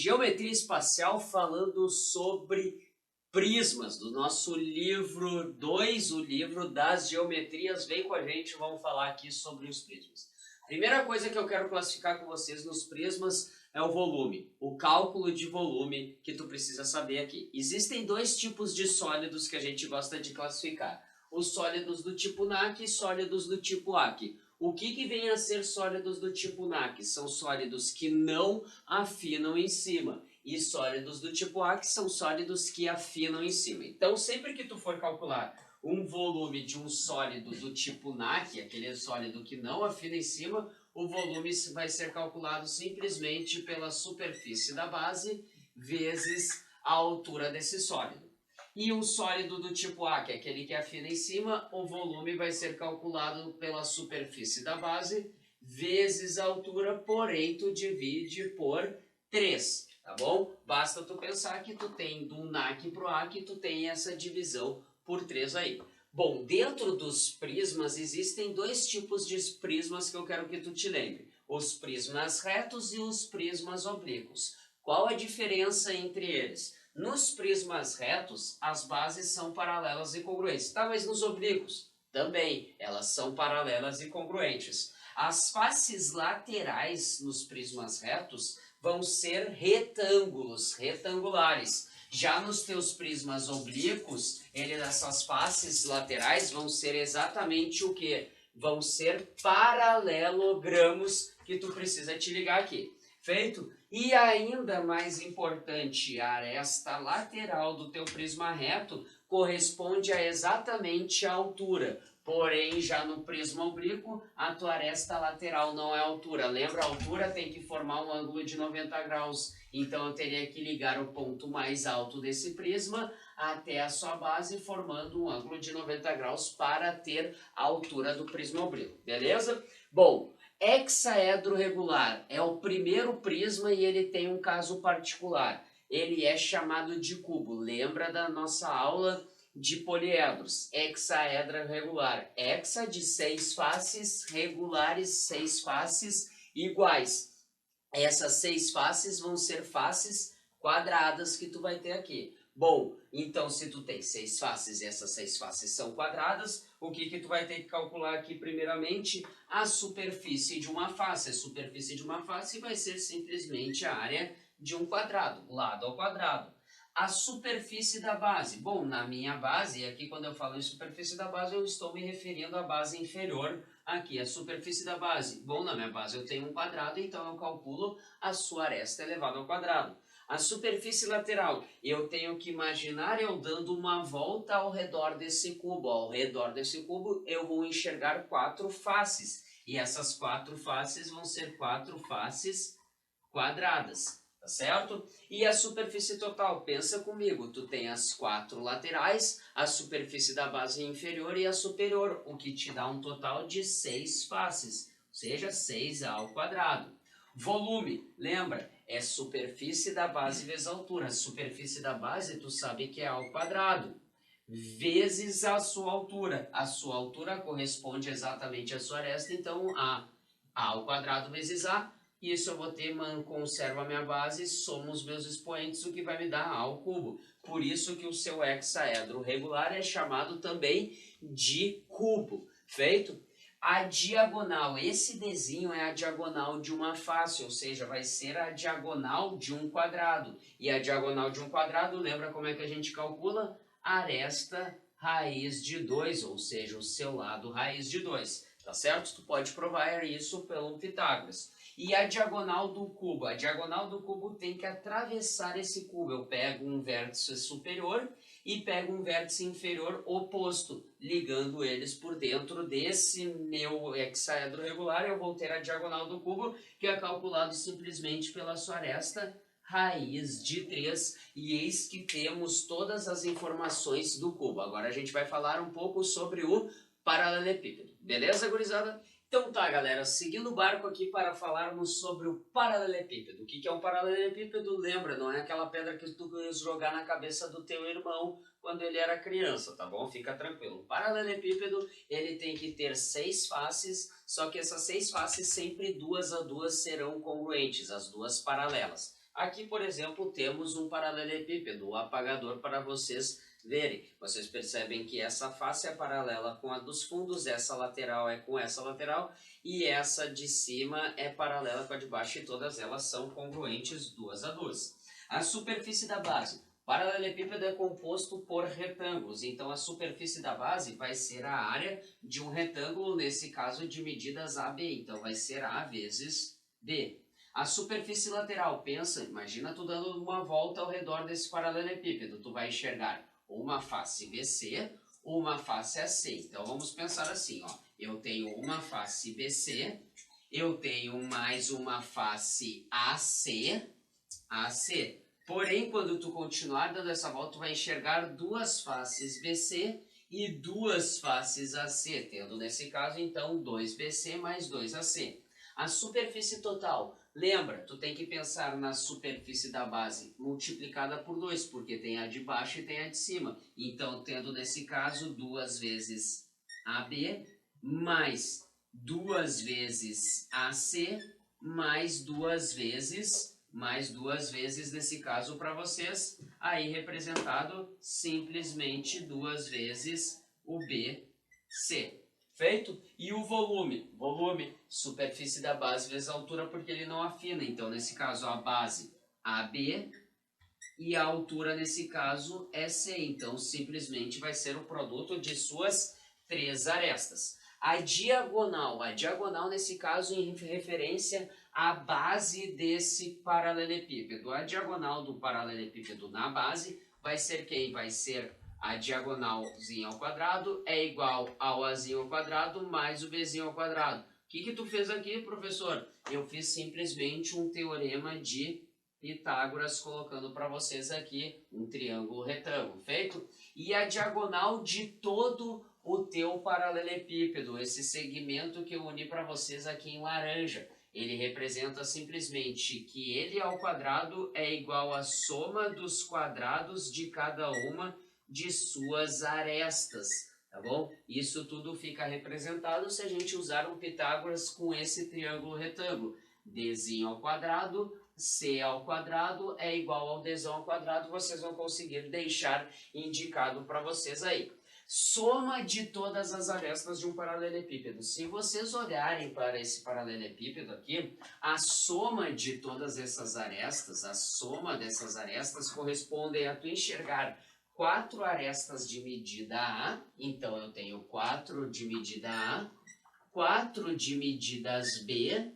Geometria espacial falando sobre prismas, do nosso livro 2, o livro das geometrias. Vem com a gente, vamos falar aqui sobre os prismas. Primeira coisa que eu quero classificar com vocês nos prismas é o volume, o cálculo de volume que tu precisa saber aqui. Existem dois tipos de sólidos que a gente gosta de classificar. Os sólidos do tipo NaC e sólidos do tipo aqui. O que vem a ser sólidos do tipo NaC? São sólidos que não afinam em cima. E sólidos do tipo aqui são sólidos que afinam em cima. Então, sempre que tu for calcular um volume de um sólido do tipo NaC, aquele sólido que não afina em cima, o volume vai ser calculado simplesmente pela superfície da base vezes a altura desse sólido. E um sólido do tipo A, que é aquele que afina em cima, o volume vai ser calculado pela superfície da base vezes a altura, porém tu divide por 3, tá bom? Basta tu pensar que tu tem do NaC pro aqui, tu tem essa divisão por 3 aí. Bom, dentro dos prismas existem dois tipos de prismas que eu quero que tu te lembre. Os prismas retos e os prismas oblíquos. Qual a diferença entre eles? Nos prismas retos, as bases são paralelas e congruentes. Tá, mas nos oblíquos? Também, elas são paralelas e congruentes. As faces laterais nos prismas retos vão ser retangulares. Já nos teus prismas oblíquos, essas faces laterais vão ser exatamente o que? Vão ser paralelogramos que tu precisa te ligar aqui. Feito? E ainda mais importante, a aresta lateral do teu prisma reto corresponde a exatamente a altura. Porém, já no prisma oblíquo, a tua aresta lateral não é altura. Lembra, a altura tem que formar um ângulo de 90 graus. Então, eu teria que ligar o ponto mais alto desse prisma até a sua base, formando um ângulo de 90 graus para ter a altura do prisma oblíquo. Beleza? Bom, hexaedro regular é o primeiro prisma e ele tem um caso particular. Ele é chamado de cubo. Lembra da nossa aula de poliedros? Hexaedro regular. Hexa de 6 faces, regulares 6 faces iguais. Essas 6 faces vão ser faces quadradas que tu vai ter aqui. Bom, então se tu tem 6 faces e essas 6 faces são quadradas, o que tu vai ter que calcular aqui primeiramente? A superfície de uma face. A superfície de uma face vai ser simplesmente a área de um quadrado, lado ao quadrado. A superfície da base. Bom, na minha base, aqui quando eu falo em superfície da base, eu estou me referindo à base inferior. Aqui, a superfície da base. Bom, na minha base eu tenho um quadrado, então eu calculo a sua aresta elevada ao quadrado. A superfície lateral, eu tenho que imaginar eu dando uma volta ao redor desse cubo. Ao redor desse cubo eu vou enxergar 4 faces. E essas 4 faces vão ser 4 faces quadradas, tá certo? E a superfície total, pensa comigo, tu tem as 4 laterais, a superfície da base inferior e a superior, o que te dá um total de 6 faces, ou seja, 6a ao quadrado. Volume, lembra? É superfície da base vezes altura. A superfície da base, tu sabe que é a ao quadrado, vezes a sua altura. A sua altura corresponde exatamente à sua aresta, então a ao quadrado vezes a. Isso eu vou ter, conservo a minha base, somo os meus expoentes, o que vai me dar a ao cubo. Por isso que o seu hexaedro regular é chamado também de cubo. Feito? A diagonal, esse desenho é a diagonal de uma face, ou seja, vai ser a diagonal de um quadrado. E a diagonal de um quadrado, lembra como é que a gente calcula? Aresta raiz de 2, ou seja, o seu lado raiz de 2. Tá certo? Tu pode provar isso pelo Pitágoras. E a diagonal do cubo? A diagonal do cubo tem que atravessar esse cubo. Eu pego um vértice superior e pego um vértice inferior oposto, ligando eles por dentro desse meu hexaedro regular. Eu vou ter a diagonal do cubo, que é calculado simplesmente pela sua aresta raiz de 3. E eis que temos todas as informações do cubo. Agora a gente vai falar um pouco sobre o paralelepípedo. Beleza, gurizada? Então tá, galera, seguindo o barco aqui para falarmos sobre o paralelepípedo. O que é um paralelepípedo? Lembra, não é aquela pedra que tu ia jogar na cabeça do teu irmão quando ele era criança, tá bom? Fica tranquilo. O paralelepípedo, ele tem que ter 6 faces, só que essas 6 faces sempre 2 a 2 serão congruentes, as duas paralelas. Aqui, por exemplo, temos um paralelepípedo, o apagador para vocês verem. Vocês percebem que essa face é paralela com a dos fundos, essa lateral é com essa lateral e essa de cima é paralela com a de baixo e todas elas são congruentes duas a duas. A superfície da base. Paralelepípedo é composto por retângulos, então a superfície da base vai ser a área de um retângulo, nesse caso de medidas AB, então vai ser A vezes B. A superfície lateral, pensa, imagina tu dando uma volta ao redor desse paralelepípedo, tu vai enxergar uma face BC, uma face AC. Então vamos pensar assim, ó, eu tenho uma face BC, eu tenho mais uma face AC. Porém, quando tu continuar dando essa volta, tu vai enxergar duas faces BC e duas faces AC, tendo nesse caso, então, 2BC mais 2AC. A superfície total, lembra, tu tem que pensar na superfície da base multiplicada por 2, porque tem a de baixo e tem a de cima. Então, tendo nesse caso, 2 vezes AB mais 2 vezes AC mais duas vezes nesse caso para vocês, aí representado simplesmente 2 vezes o BC. Feito? E o volume? Volume, superfície da base vezes a altura, porque ele não afina. Então, nesse caso, a base AB e a altura, nesse caso, é C. Então, simplesmente vai ser o produto de suas três arestas. A diagonal, nesse caso, em referência à base desse paralelepípedo. A diagonal do paralelepípedo na base vai ser quem? Vai ser a diagonalzinha ao quadrado é igual ao Azinho ao quadrado mais o Bzinho ao quadrado. O que tu fez aqui, professor? Eu fiz simplesmente um teorema de Pitágoras, colocando para vocês aqui um triângulo retângulo, feito? E a diagonal de todo o teu paralelepípedo, esse segmento que eu uni para vocês aqui em laranja. Ele representa simplesmente que ele ao quadrado é igual à soma dos quadrados de cada uma de suas arestas, tá bom? Isso tudo fica representado se a gente usar um Pitágoras com esse triângulo retângulo. Dzinho ao quadrado, C ao quadrado é igual ao Dzão ao quadrado, vocês vão conseguir deixar indicado para vocês aí. Soma de todas as arestas de um paralelepípedo. Se vocês olharem para esse paralelepípedo aqui, a soma de todas essas arestas, a soma dessas arestas corresponde a tu enxergar 4 arestas de medida A, então eu tenho 4 de medida A, 4 de medidas B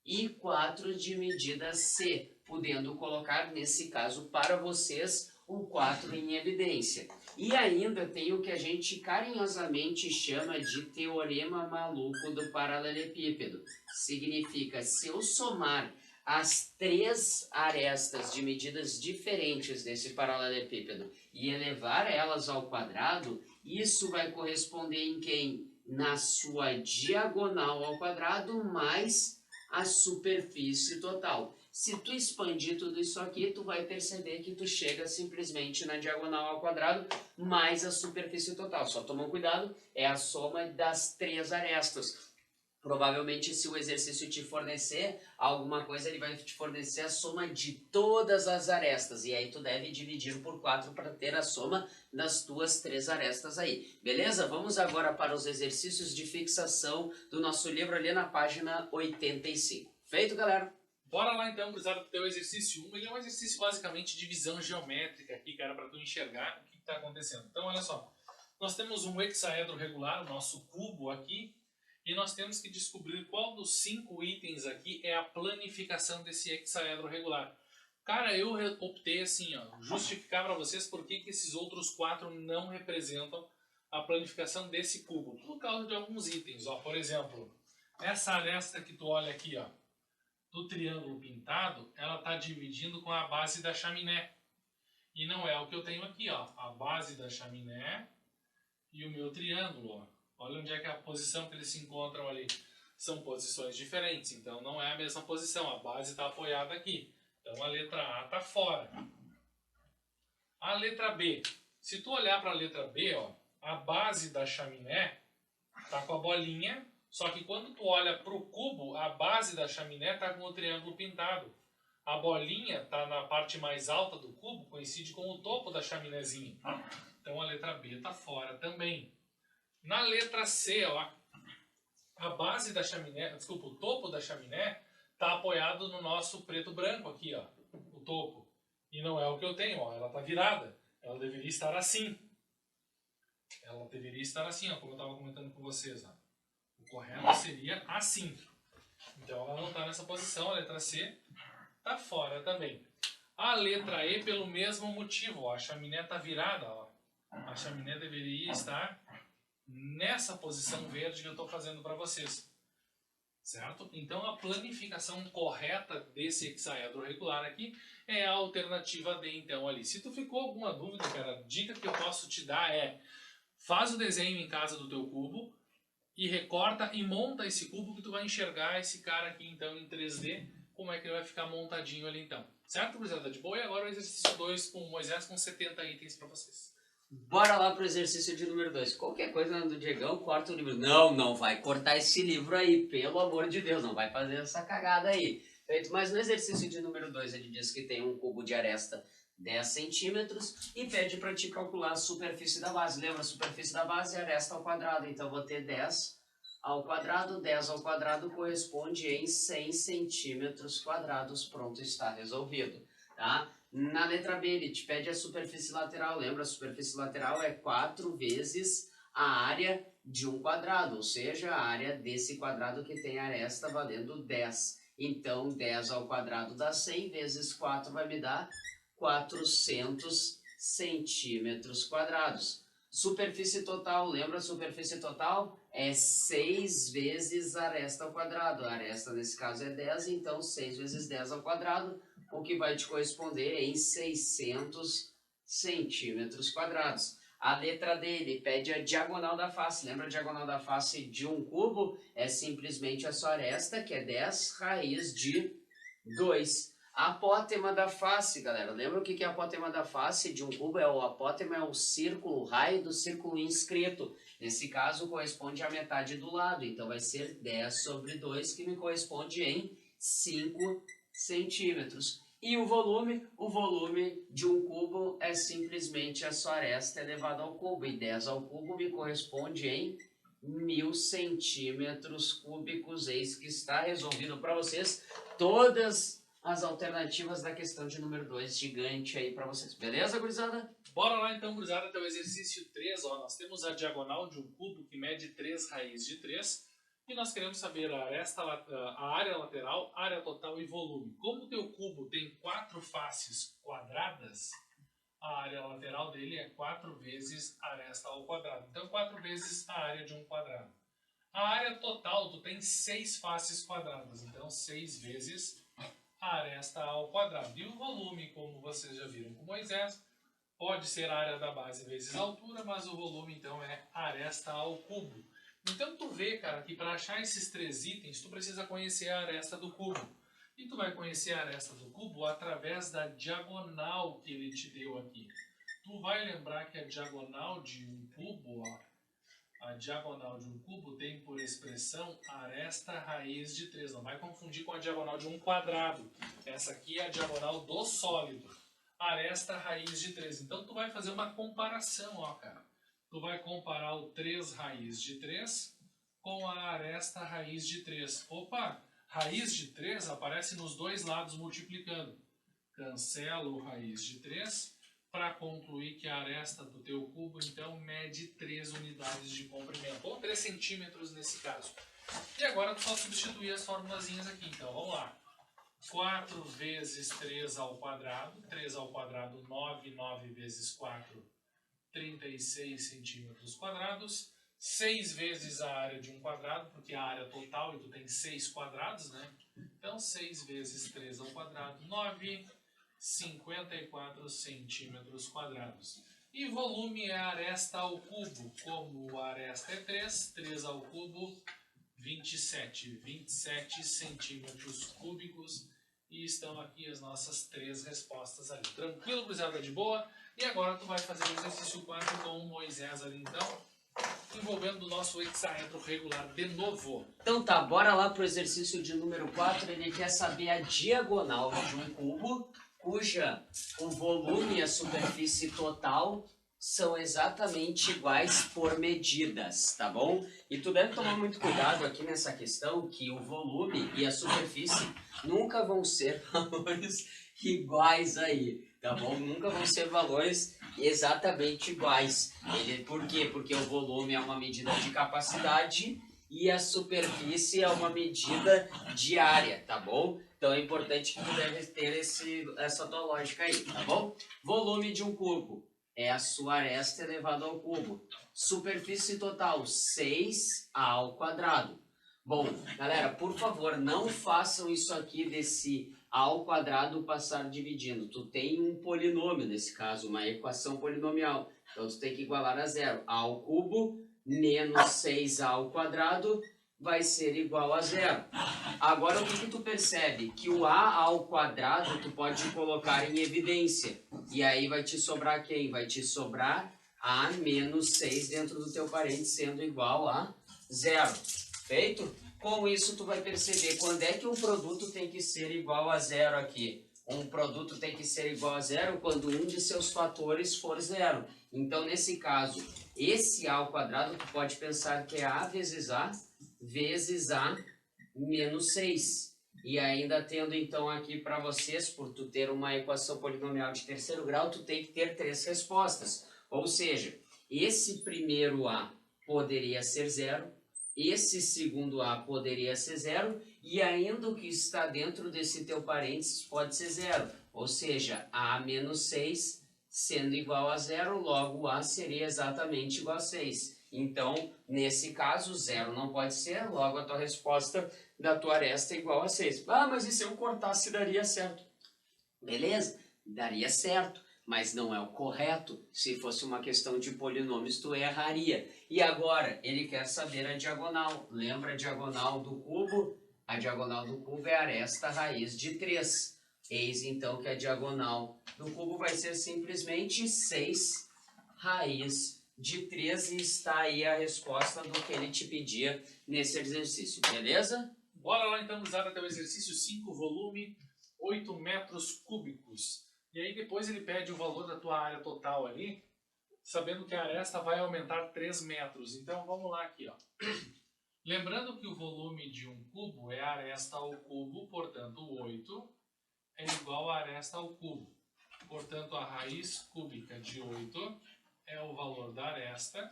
e 4 de medida C, podendo colocar, nesse caso, para vocês, o 4 em evidência. E ainda tem o que a gente carinhosamente chama de teorema maluco do paralelepípedo. Significa, se eu somar as 3 arestas de medidas diferentes desse paralelepípedo e elevar elas ao quadrado, isso vai corresponder em quem? Na sua diagonal ao quadrado mais a superfície total. Se tu expandir tudo isso aqui, tu vai perceber que tu chega simplesmente na diagonal ao quadrado mais a superfície total. Só toma cuidado, é a soma das 3 arestas. Provavelmente, se o exercício te fornecer alguma coisa, ele vai te fornecer a soma de todas as arestas. E aí tu deve dividir por 4 para ter a soma das tuas 3 arestas aí. Beleza? Vamos agora para os exercícios de fixação do nosso livro ali na página 85. Feito, galera? Bora lá então, gurizada, pro teu exercício 1. Ele é um exercício basicamente de visão geométrica aqui, cara, para tu enxergar o que está acontecendo. Então, olha só. Nós temos um hexaedro regular, o nosso cubo aqui, e nós temos que descobrir qual dos 5 itens aqui é a planificação desse hexaedro regular. Cara, eu optei assim, ó, justificar para vocês por que esses outros 4 não representam a planificação desse cubo. Por causa de alguns itens, ó. Por exemplo, essa aresta que tu olha aqui, ó, do triângulo pintado, ela está dividindo com a base da chaminé. E não é o que eu tenho aqui, ó, a base da chaminé e o meu triângulo, ó. Olha onde é que é a posição que eles se encontram ali. São posições diferentes, então não é a mesma posição. A base está apoiada aqui. Então a letra A está fora. A letra B. Se tu olhar para a letra B, ó, a base da chaminé está com a bolinha, só que quando tu olha para o cubo, a base da chaminé está com o triângulo pintado. A bolinha está na parte mais alta do cubo, coincide com o topo da chaminézinha. Então a letra B está fora também. Na letra C, ó, a base da chaminé, desculpa, o topo da chaminé está apoiado no nosso preto branco aqui, ó, o topo. E não é o que eu tenho, ó, ela está virada. Ela deveria estar assim. Ela deveria estar assim, ó, como eu estava comentando com vocês. Ó. O correto seria assim. Então ela não está nessa posição, a letra C está fora também. A letra E, pelo mesmo motivo, ó, a chaminé está virada. Ó. A chaminé deveria estar nessa posição verde que eu estou fazendo para vocês. Certo? Então a planificação correta desse hexaedro regular aqui é a alternativa D, então, ali. Se tu ficou alguma dúvida, cara, a dica que eu posso te dar é: faz o desenho em casa do teu cubo e recorta e monta esse cubo que tu vai enxergar esse cara aqui, então, em 3D, como é que ele vai ficar montadinho ali, então. Certo, gurizada? De boa? E agora o exercício 2 com o Moisés com 70 itens para vocês. Bora lá pro exercício de número 2. Qualquer coisa do Diegão, corta o livro. Não vai cortar esse livro aí, pelo amor de Deus, não vai fazer essa cagada aí. Feito, mas no exercício de número 2 ele diz que tem um cubo de aresta 10 centímetros e pede para te calcular a superfície da base. Lembra, a superfície da base é aresta ao quadrado, então vou ter 10 ao quadrado. 10 ao quadrado corresponde em 100 centímetros quadrados. Pronto, está resolvido. Tá? Na letra B, ele te pede a superfície lateral. Lembra, a superfície lateral é 4 vezes a área de um quadrado, ou seja, a área desse quadrado que tem aresta valendo 10. Então, 10 ao quadrado dá 100, vezes 4 vai me dar 400 centímetros quadrados. Superfície total, lembra a superfície total? É 6 vezes aresta ao quadrado. A aresta nesse caso é 10, então 6 vezes 10 ao quadrado, o que vai te corresponder em 600 centímetros quadrados. A letra D, ele pede a diagonal da face. Lembra a diagonal da face de um cubo? É simplesmente a sua aresta, que é 10 raiz de 2. A apótema da face, galera. Lembra o que é a apótema da face de um cubo? O apótema é o círculo, o raio do círculo inscrito. Nesse caso, corresponde à metade do lado. Então, vai ser 10 sobre 2, que me corresponde em 5 centímetros. E o volume de um cubo é simplesmente a sua aresta elevada ao cubo. E 10 ao cubo me corresponde em 1000 centímetros cúbicos. Eis que está resolvido para vocês todas as alternativas da questão de número 2, gigante aí para vocês. Beleza, gurizada? Bora lá então, gurizada, até o exercício 3. Ó, nós temos a diagonal de um cubo que mede 3 raiz de 3. E nós queremos saber a área lateral, área total e volume. Como o teu cubo tem 4 faces quadradas, a área lateral dele é 4 vezes a aresta ao quadrado. Então, 4 vezes a área de um quadrado. A área total, tu tem 6 faces quadradas. Então, 6 vezes a aresta ao quadrado. E o volume, como vocês já viram com Moisés, pode ser a área da base vezes a altura, mas o volume, então, é a aresta ao cubo. Então tu vê, cara, que para achar esses 3 itens, tu precisa conhecer a aresta do cubo. E tu vai conhecer a aresta do cubo através da diagonal que ele te deu aqui. Tu vai lembrar que a diagonal de um cubo, ó, a diagonal de um cubo tem por expressão aresta raiz de 3. Não vai confundir com a diagonal de um quadrado. Essa aqui é a diagonal do sólido. Aresta raiz de 3. Então tu vai fazer uma comparação, ó, cara. Tu vai comparar o 3 raiz de 3 com a aresta raiz de 3. Opa, raiz de 3 aparece nos dois lados multiplicando. Cancela o raiz de 3 para concluir que a aresta do teu cubo, então, mede 3 unidades de comprimento, ou 3 centímetros nesse caso. E agora tu só substituir as formulazinhas aqui. Então, vamos lá. 4 vezes 3 ao quadrado. 3 ao quadrado, 9. 9 vezes 4, 36 centímetros quadrados. 6 vezes a área de um quadrado, porque a área total, e tu tem 6 quadrados, né? Então, 6 vezes 3 ao quadrado, 9, 54 centímetros quadrados. E volume é a aresta ao cubo. Como a aresta é 3, 3 ao cubo, 27 centímetros cúbicos. E estão aqui as nossas 3 respostas ali. Tranquilo, gurizada, de boa? E agora tu vai fazer o exercício 4 com o Moisés ali, então. envolvendo o nosso hexaedro regular de novo. Então tá, bora lá pro exercício de número 4. Ele quer saber a diagonal de um cubo, cuja o volume e a superfície total são exatamente iguais por medidas, tá bom? E tu deve tomar muito cuidado aqui nessa questão, que o volume e a superfície nunca vão ser valores iguais aí, tá bom? Nunca vão ser valores exatamente iguais. Por quê? Porque o volume é uma medida de capacidade e a superfície é uma medida de área, tá bom? Então é importante que tu deve ter essa tua lógica aí, tá bom? Volume de um cubo é a sua aresta elevado ao cubo. Superfície total, 6 ao quadrado. Bom, galera, por favor, não façam isso aqui desse a ao quadrado passar dividindo. Tu tem um polinômio, nesse caso, uma equação polinomial. Então, tu tem que igualar a zero. A ao cubo menos 6a ao quadrado vai ser igual a zero. Agora, o que tu percebe? Que o a ao quadrado tu pode colocar em evidência. E aí vai te sobrar quem? Vai te sobrar a menos 6 dentro do teu parênteses, sendo igual a zero. Feito? Com isso, tu vai perceber quando é que um produto tem que ser igual a zero aqui. Um produto tem que ser igual a zero quando um de seus fatores for zero. Então, nesse caso, esse a ao quadrado, tu pode pensar que é a vezes a menos 6. E ainda tendo, então, aqui para vocês, por tu ter uma equação polinomial de terceiro grau, tu tem que ter 3 respostas. Ou seja, esse primeiro a poderia ser zero, esse segundo a poderia ser zero, e ainda o que está dentro desse teu parênteses pode ser zero. Ou seja, a menos 6 sendo igual a zero, logo a seria exatamente igual a 6. Então, nesse caso, zero não pode ser, logo a tua resposta da tua aresta é igual a 6. Ah, mas e se eu cortasse daria certo? Beleza, daria certo, mas não é o correto. Se fosse uma questão de polinômios, tu erraria. E agora, ele quer saber a diagonal. Lembra a diagonal do cubo? A diagonal do cubo é a aresta raiz de 3. Eis então que a diagonal do cubo vai ser simplesmente 6 raiz de 3 e está aí a resposta do que ele te pedia nesse exercício, beleza? Bora lá então usar até o exercício 5, volume 8 metros cúbicos. E aí depois ele pede o valor da tua área total ali, sabendo que a aresta vai aumentar 3 metros. Então vamos lá aqui, ó. Lembrando que o volume de um cubo é a aresta ao cubo, portanto 8 é igual a aresta ao cubo. Portanto, a raiz cúbica de 8 é o valor da aresta.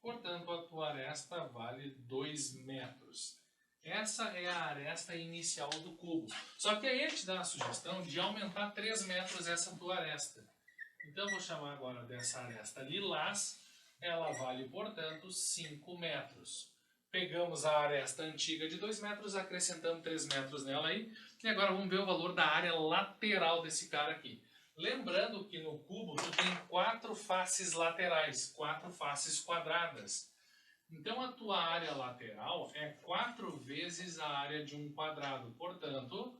Portanto, a tua aresta vale 2 metros. Essa é a aresta inicial do cubo. Só que aí ele te dá a sugestão de aumentar 3 metros essa tua aresta. Então, eu vou chamar agora dessa aresta lilás. Ela vale, portanto, 5 metros. Pegamos a aresta antiga de 2 metros, acrescentamos 3 metros nela aí. E agora vamos ver o valor da área lateral desse cara aqui. Lembrando que no cubo tu tem 4 faces laterais, 4 faces quadradas. Então a tua área lateral é 4 vezes a área de um quadrado. Portanto,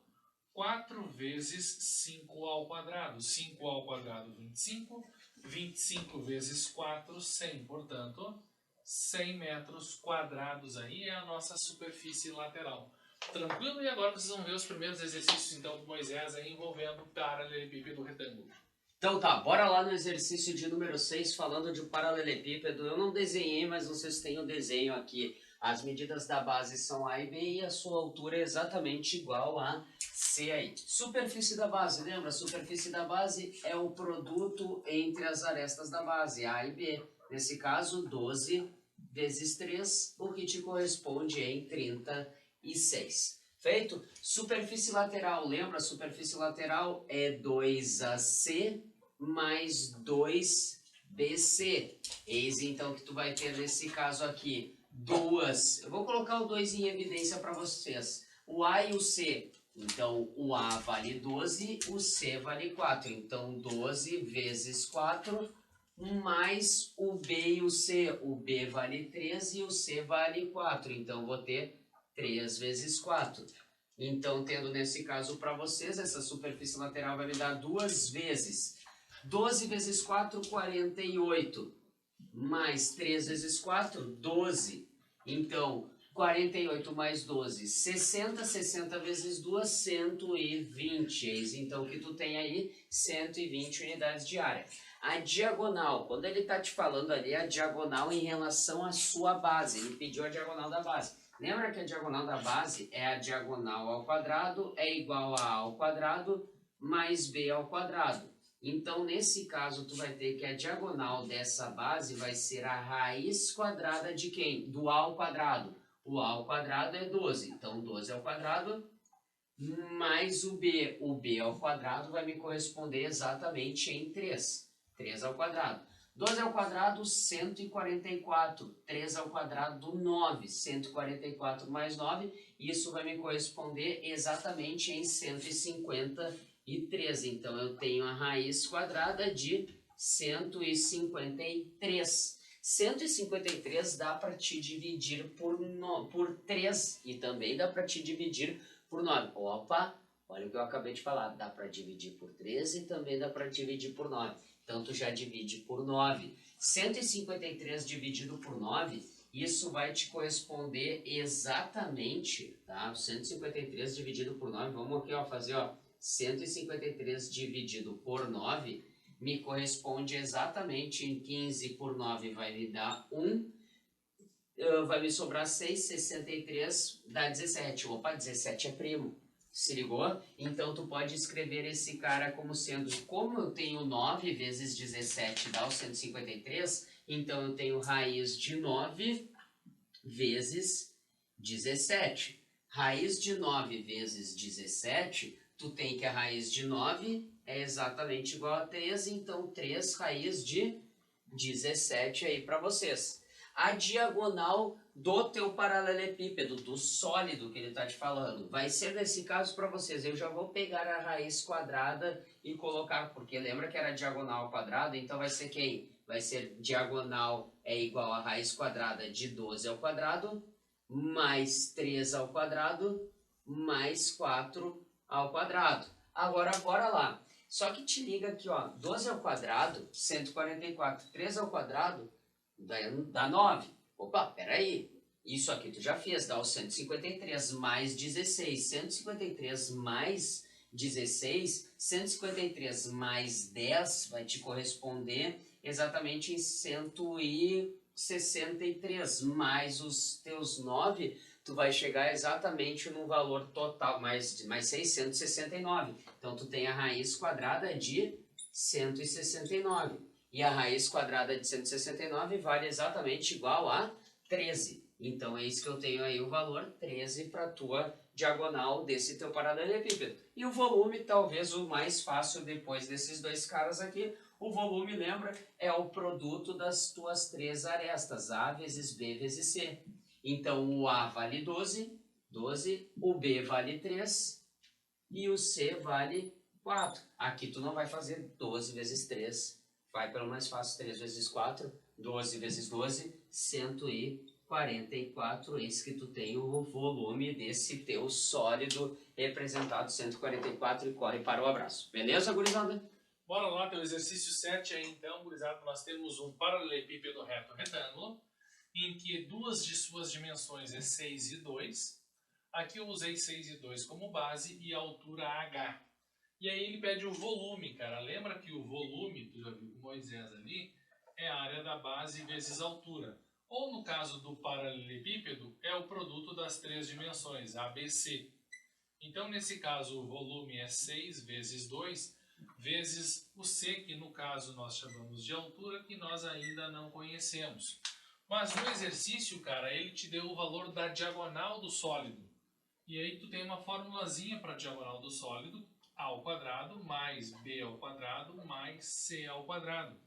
4 vezes 5 ao quadrado. 5 ao quadrado, 25. 25 vezes 4, 100. Portanto, 100 metros quadrados aí é a nossa superfície lateral. Tranquilo? E agora vocês vão ver os primeiros exercícios então do Moisés aí envolvendo o paralelepípedo retângulo. Então tá, bora lá no exercício de número 6 falando de paralelepípedo. Eu não desenhei, mas vocês têm o desenho aqui. As medidas da base são A e B e a sua altura é exatamente igual a C aí. Superfície da base, lembra? Superfície da base é o produto entre as arestas da base, A e B. Nesse caso, 12 vezes 3, o que te corresponde em 36. Feito? Superfície lateral, lembra? Superfície lateral é 2AC mais 2BC. Eis então que tu vai ter nesse caso aqui duas. Eu vou colocar o 2 em evidência para vocês. O A e o C. Então, o A vale 12, o C vale 4. Então, 12 vezes 4 mais o B e o C. O B vale 13 e o C vale 4. Então, vou ter 3 vezes 4. Então, tendo nesse caso para vocês, essa superfície lateral vai me dar 2 vezes. 12 vezes 4, 48. mais 3 vezes 4, 12. Então, 48 mais 12, 60, 60 vezes 2, 120. Eis então que tu tem aí 120 unidades de área. A diagonal, quando ele está te falando ali, a diagonal em relação à sua base, ele pediu a diagonal da base. Lembra que a diagonal da base é a diagonal ao quadrado, é igual a ao quadrado mais b ao quadrado. Então, nesse caso, tu vai ter que a diagonal dessa base vai ser a raiz quadrada de quem? Do a ao quadrado. O a ao quadrado é 12, então 12 ao quadrado mais o b. O b ao quadrado vai me corresponder exatamente em 3. 3 ao quadrado. 12 ao quadrado, 144. 3 ao quadrado, 9. 144 mais 9, isso vai me corresponder exatamente em 153. Então, eu tenho a raiz quadrada de 153. 153 dá para te dividir por 3 e também dá para te dividir por 9. Opa, olha o que eu acabei de falar. Dá para dividir por 3 e também dá para dividir por 9. Então, tu já divide por 9. 153 dividido por 9, isso vai te corresponder exatamente, tá? 153 dividido por 9, vamos aqui, ó, fazer, ó, 153 dividido por 9, me corresponde exatamente em 15 por 9, vai me dar 1, vai me sobrar 6, 63 dá 17. Opa, 17 é primo. Se ligou? Então, tu pode escrever esse cara como sendo, como eu tenho 9 vezes 17 dá o 153, então eu tenho raiz de 9 vezes 17. Raiz de 9 vezes 17, tu tem que a raiz de 9 é exatamente igual a 3, então 3 raiz de 17 aí para vocês. A diagonal do teu paralelepípedo, do sólido que ele está te falando, vai ser nesse caso para vocês. Eu já vou pegar a raiz quadrada e colocar, porque lembra que era diagonal ao quadrado, então vai ser quem? Vai ser diagonal é igual a raiz quadrada de 12 ao quadrado, mais 3 ao quadrado, mais 4 ao quadrado. Agora, bora lá. Só que te liga aqui, ó, 12 ao quadrado, 144, 3 ao quadrado, dá 9. Opa, peraí. Isso aqui tu já fez, dá o 153 mais 16. 153 mais 16, 153 mais 10 vai te corresponder exatamente em 163. Mais os teus 9, tu vai chegar exatamente no valor total, mais 669. Então, tu tem a raiz quadrada de 169. E a raiz quadrada de 169 vale exatamente igual a 13. Então, é isso que eu tenho aí o valor 13 para a tua diagonal desse teu paralelepípedo. E o volume, talvez o mais fácil depois desses dois caras aqui, o volume, lembra, é o produto das tuas três arestas, A vezes B vezes C. Então, o A vale 12, o B vale 3 e o C vale 4. Aqui tu não vai fazer 12 vezes 3, vai pelo mais fácil, 3 vezes 4, 12 vezes 12, 144, eis que tu tem o volume desse teu sólido representado 144 e corre para o abraço. Beleza, gurizada? Bora lá, teu exercício 7 aí então, gurizada, nós temos um paralelepípedo reto retângulo, em que duas de suas dimensões é 6 e 2. Aqui eu usei 6 e 2 como base e a altura h. E aí ele pede o volume, cara. Lembra que o volume, tu já viu com Moisés ali, é a área da base vezes a altura. Ou no caso do paralelepípedo, é o produto das três dimensões, ABC. Então nesse caso o volume é 6 vezes 2 vezes o C, que no caso nós chamamos de altura, que nós ainda não conhecemos. Mas no exercício, cara, ele te deu o valor da diagonal do sólido. E aí tu tem uma formulazinha para a diagonal do sólido, a ao quadrado mais b ao quadrado mais c ao quadrado.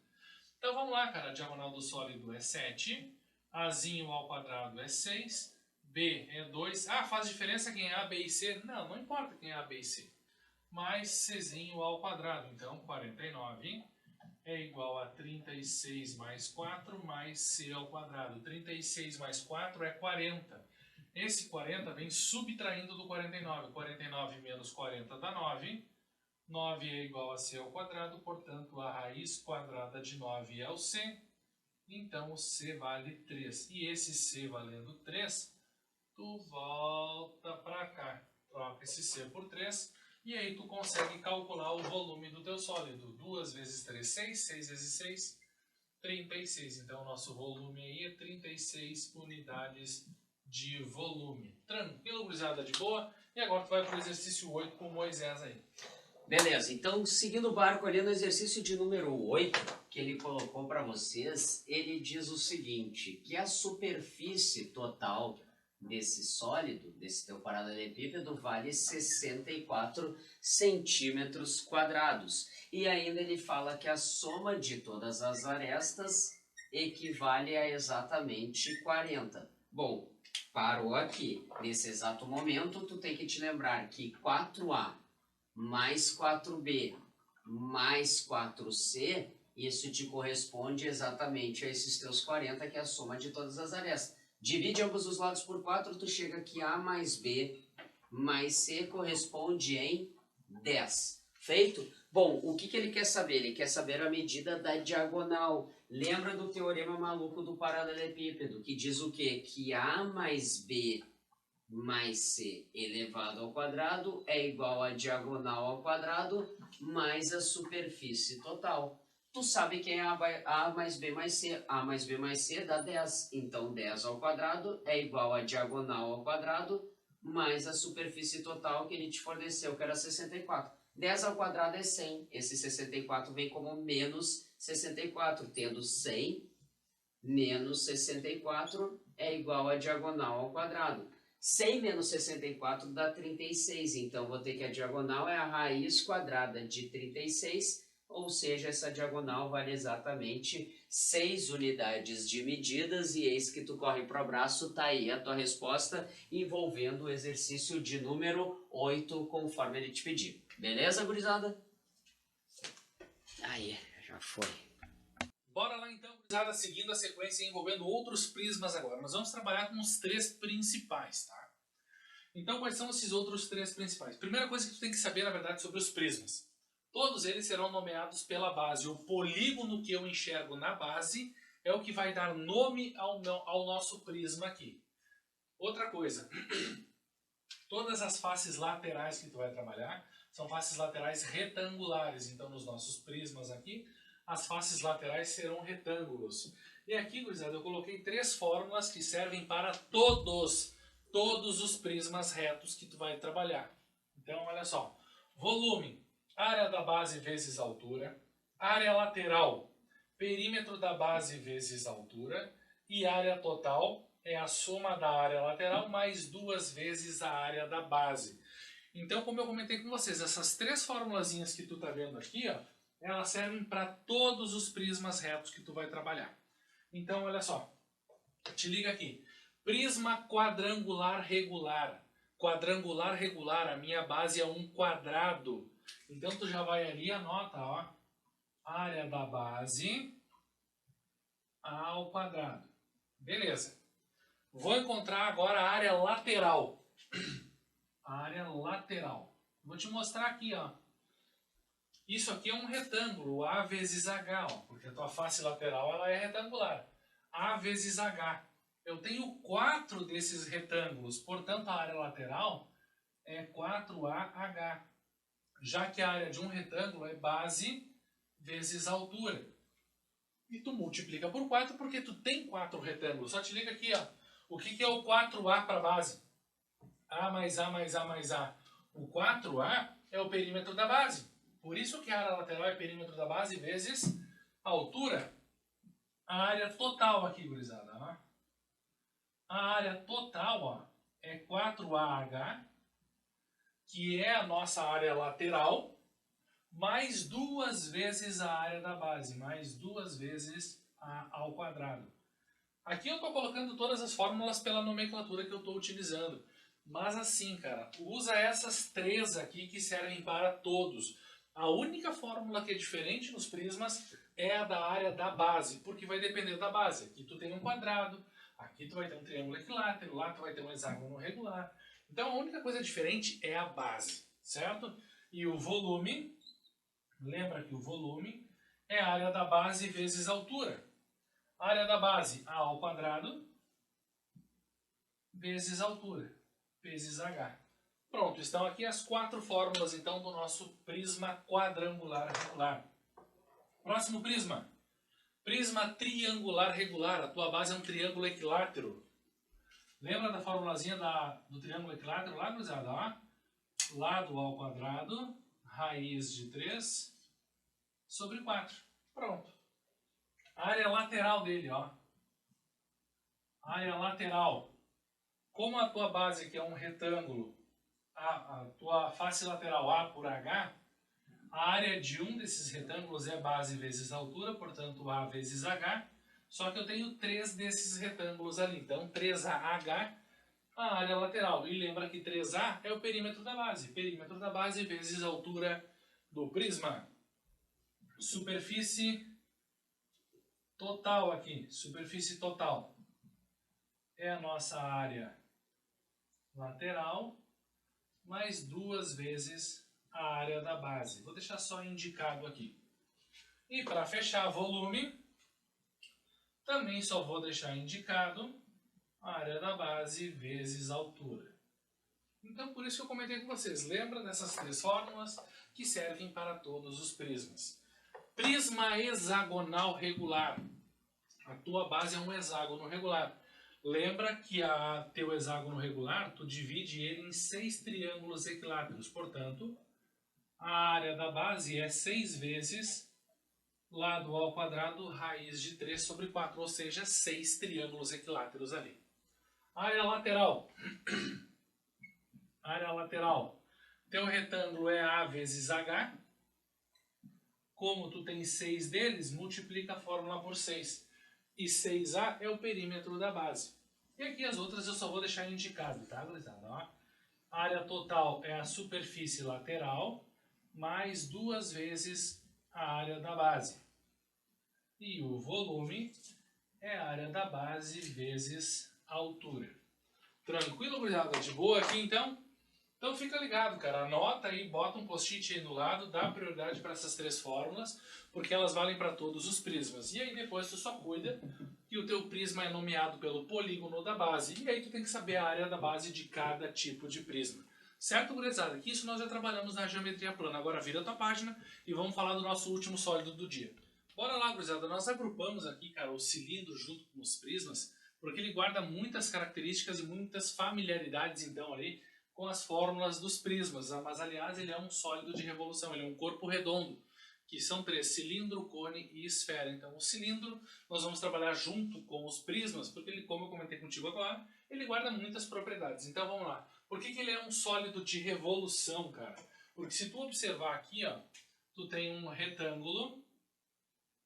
Então vamos lá, cara, a diagonal do sólido é 7, azinho ao quadrado é 6, b é 2. Ah, faz diferença quem é a, b e c? Não, não importa quem é a, b e c. Mais czinho ao quadrado, então 49 é igual a 36 mais 4 mais c ao quadrado. 36 mais 4 é 40. Esse 40 vem subtraindo do 49. 49 menos 40 dá 9. 9 é igual a c ao quadrado, portanto a raiz quadrada de 9 é o c. então o C vale 3. E esse C valendo 3, tu volta para cá, troca esse C por 3, e aí tu consegue calcular o volume do teu sólido. 2 vezes 3, 6, 6 vezes 6, 36. Então o nosso volume aí é 36 unidades de volume. Tranquilo, gurizada, de boa? E agora tu vai para o exercício 8 com o Moisés aí. Beleza, então seguindo o barco ali no exercício de número 8, que ele colocou para vocês, ele diz o seguinte, que a superfície total desse sólido, desse teu paralelepípedo, vale 64 centímetros quadrados. E ainda ele fala que a soma de todas as arestas equivale a exatamente 40. Bom, parou aqui. Nesse exato momento, tu tem que te lembrar que 4A mais 4B mais 4C, isso te corresponde exatamente a esses teus 40, que é a soma de todas as arestas. Divide ambos os lados por 4, tu chega que A mais B mais C corresponde em 10. Feito? Bom, o que ele quer saber? Ele quer saber a medida da diagonal. Lembra do teorema maluco do paralelepípedo, que diz o quê? Que A mais B mais C elevado ao quadrado é igual a diagonal ao quadrado mais a superfície total. Tu sabe que é A mais B mais C. A mais B mais C dá 10. Então 10 ao quadrado é igual a diagonal ao quadrado mais a superfície total que ele te forneceu, que era 64. 10 ao quadrado é 100. Esse 64 vem como menos 64. Tendo 100 menos 64 é igual a diagonal ao quadrado. 100 menos 64 dá 36, então vou ter que a diagonal é a raiz quadrada de 36, ou seja, essa diagonal vale exatamente 6 unidades de medidas, e eis que tu corre para o abraço, tá aí a tua resposta, envolvendo o exercício de número 8, conforme ele te pediu. Beleza, gurizada? Aí, já foi. Bora lá então, gurizada, seguindo a sequência envolvendo outros prismas agora. Nós vamos trabalhar com os 3 principais, tá? Então, quais são esses outros 3 principais? Primeira coisa que tu tem que saber, na verdade, sobre os prismas. Todos eles serão nomeados pela base. O polígono que eu enxergo na base é o que vai dar nome ao nosso prisma aqui. Outra coisa, todas as faces laterais que tu vai trabalhar são faces laterais retangulares. Então, nos nossos prismas aqui, as faces laterais serão retângulos. E aqui, gurizada, eu coloquei 3 fórmulas que servem para todos os prismas retos que tu vai trabalhar. Então, olha só. Volume, área da base vezes altura. Área lateral, perímetro da base vezes altura. E área total é a soma da área lateral mais 2 vezes a área da base. Então, como eu comentei com vocês, essas 3 formulazinhas que tu tá vendo aqui, ó, elas servem para todos os prismas retos que tu vai trabalhar. Então, olha só. Te liga aqui. Prisma quadrangular regular. Quadrangular regular, a minha base é um quadrado. Então, tu já vai ali e anota, ó. Área da base ao quadrado. Beleza. Vou encontrar agora a área lateral. Área lateral. Vou te mostrar aqui, ó. Isso aqui é um retângulo, A vezes H, ó, porque a tua face lateral ela é retangular. A vezes H. Eu tenho 4 desses retângulos, portanto a área lateral é 4AH. Já que a área de um retângulo é base vezes altura. E tu multiplica por 4 porque tu tem 4 retângulos. Só te liga aqui, ó. O que é o 4A para base? A mais A mais A mais A. O 4A é o perímetro da base. Por isso que a área lateral é perímetro da base vezes a altura. A área total aqui, gurizada. Ó. A área total ó, é 4AH, que é a nossa área lateral, mais 2 vezes a área da base, mais 2 vezes A ao quadrado. Aqui eu estou colocando todas as fórmulas pela nomenclatura que eu estou utilizando. Mas assim, cara, usa essas 3 aqui que servem para todos. A única fórmula que é diferente nos prismas é a da área da base, porque vai depender da base. Aqui tu tem um quadrado, aqui tu vai ter um triângulo equilátero, lá tu vai ter um hexágono regular. Então a única coisa diferente é a base, certo? E o volume, lembra que o volume é a área da base vezes a altura. Área da base, A ao quadrado, vezes altura, vezes H. Pronto, estão aqui as 4 fórmulas, então, do nosso prisma quadrangular regular. Próximo prisma. Prisma triangular regular. A tua base é um triângulo equilátero. Lembra da formulazinha do triângulo equilátero lá, gurizada? Ó, lado ao quadrado, raiz de 3 sobre 4. Pronto. Área lateral dele, ó. Área lateral. Como a tua base aqui é um retângulo, a tua face lateral A por H, a área de um desses retângulos é base vezes altura, portanto A vezes H, só que eu tenho 3 desses retângulos ali, então 3AH, a área lateral. E lembra que 3A é o perímetro da base vezes a altura do prisma. Superfície total aqui, superfície total é a nossa área lateral, mais 2 vezes a área da base. Vou deixar só indicado aqui. E para fechar volume, também só vou deixar indicado a área da base vezes a altura. Então, por isso que eu comentei com vocês. Lembra dessas 3 fórmulas que servem para todos os prismas. Prisma hexagonal regular. A tua base é um hexágono regular. Lembra que teu hexágono regular, tu divide ele em 6 triângulos equiláteros. Portanto, a área da base é 6 vezes lado ao quadrado raiz de 3 sobre 4, ou seja, 6 triângulos equiláteros ali. Área lateral. Área lateral. Teu retângulo é A vezes H. Como tu tem 6 deles, multiplica a fórmula por 6. E 6A é o perímetro da base. E aqui as outras eu só vou deixar indicado, tá, gurizada? A área total é a superfície lateral, mais 2 vezes a área da base. E o volume é a área da base vezes a altura. Tranquilo, gurizada? De boa aqui, então? Então fica ligado, cara. Anota aí, bota um post-it aí do lado, dá prioridade para essas 3 fórmulas, porque elas valem para todos os prismas. E aí depois tu só cuida que o teu prisma é nomeado pelo polígono da base. E aí tu tem que saber a área da base de cada tipo de prisma. Certo, gurizada? Que isso nós já trabalhamos na geometria plana. Agora vira a tua página e vamos falar do nosso último sólido do dia. Bora lá, gurizada. Nós agrupamos aqui, cara, o cilindro junto com os prismas, porque ele guarda muitas características e muitas familiaridades, então, ali, com as fórmulas dos prismas. Mas, aliás, ele é um sólido de revolução, ele é um corpo redondo, que são 3, cilindro, cone e esfera. Então, o cilindro nós vamos trabalhar junto com os prismas, porque ele, como eu comentei contigo agora, ele guarda muitas propriedades. Então, vamos lá. Por que ele é um sólido de revolução, cara? Porque se tu observar aqui, ó, tu tem um retângulo,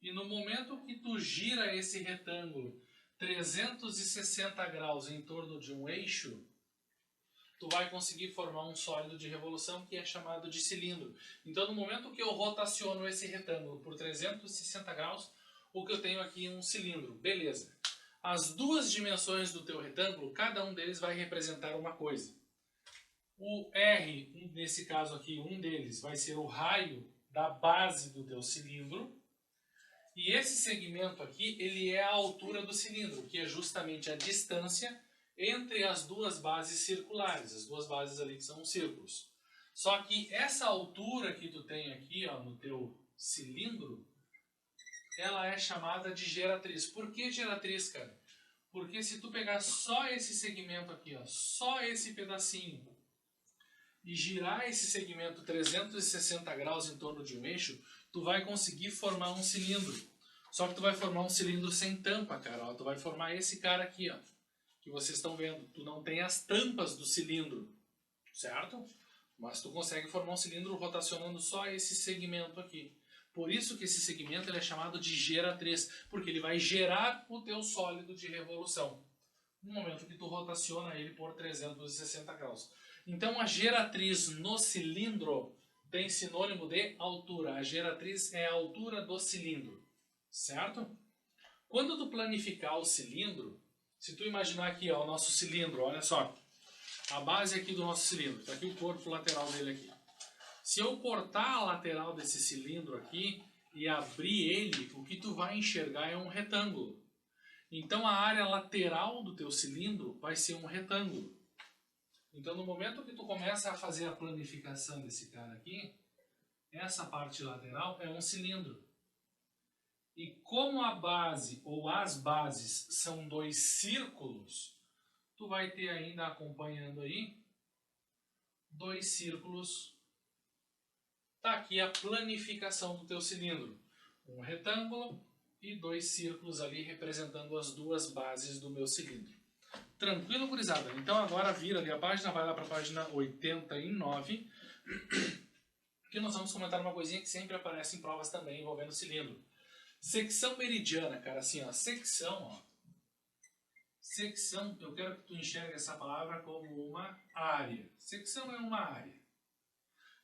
e no momento que tu gira esse retângulo 360 graus em torno de um eixo, tu vai conseguir formar um sólido de revolução que é chamado de cilindro. Então, no momento que eu rotaciono esse retângulo por 360 graus, o que eu tenho aqui é um cilindro. Beleza. As 2 dimensões do teu retângulo, cada um deles vai representar uma coisa. O R, nesse caso aqui, um deles vai ser o raio da base do teu cilindro. E esse segmento aqui, ele é a altura do cilindro, que é justamente a distância entre as 2 bases circulares, as 2 bases ali que são círculos. Só que essa altura que tu tem aqui, ó, no teu cilindro, ela é chamada de geratriz. Por que geratriz, cara? Porque se tu pegar só esse segmento aqui, ó, só esse pedacinho, e girar esse segmento 360 graus em torno de um eixo, tu vai conseguir formar um cilindro. Só que tu vai formar um cilindro sem tampa, cara. Ó, tu vai formar esse cara aqui, ó, que vocês estão vendo. Tu não tem as tampas do cilindro, certo? Mas tu consegue formar um cilindro rotacionando só esse segmento aqui. Por isso que esse segmento ele é chamado de geratriz, porque ele vai gerar o teu sólido de revolução no momento que tu rotaciona ele por 360 graus. Então a geratriz no cilindro tem sinônimo de altura. A geratriz é a altura do cilindro, certo? Quando tu planificar o cilindro, se tu imaginar aqui, ó, o nosso cilindro, olha só, a base aqui do nosso cilindro, está aqui o corpo lateral dele aqui. Se eu cortar a lateral desse cilindro aqui e abrir ele, o que tu vai enxergar é um retângulo. Então a área lateral do teu cilindro vai ser um retângulo. Então no momento que tu começa a fazer a planificação desse cara aqui, essa parte lateral é um cilindro. E como a base ou as bases são dois círculos, tu vai ter ainda acompanhando aí dois círculos. Tá aqui a planificação do teu cilindro. Um retângulo e dois círculos ali representando as duas bases do meu cilindro. Tranquilo, gurizada? Então agora vira ali a página, vai lá para a página 89, que nós vamos comentar uma coisinha que sempre aparece em provas também envolvendo cilindro. Secção meridiana, cara, assim, ó, secção, eu quero que tu enxergue essa palavra como uma área. Secção é uma área.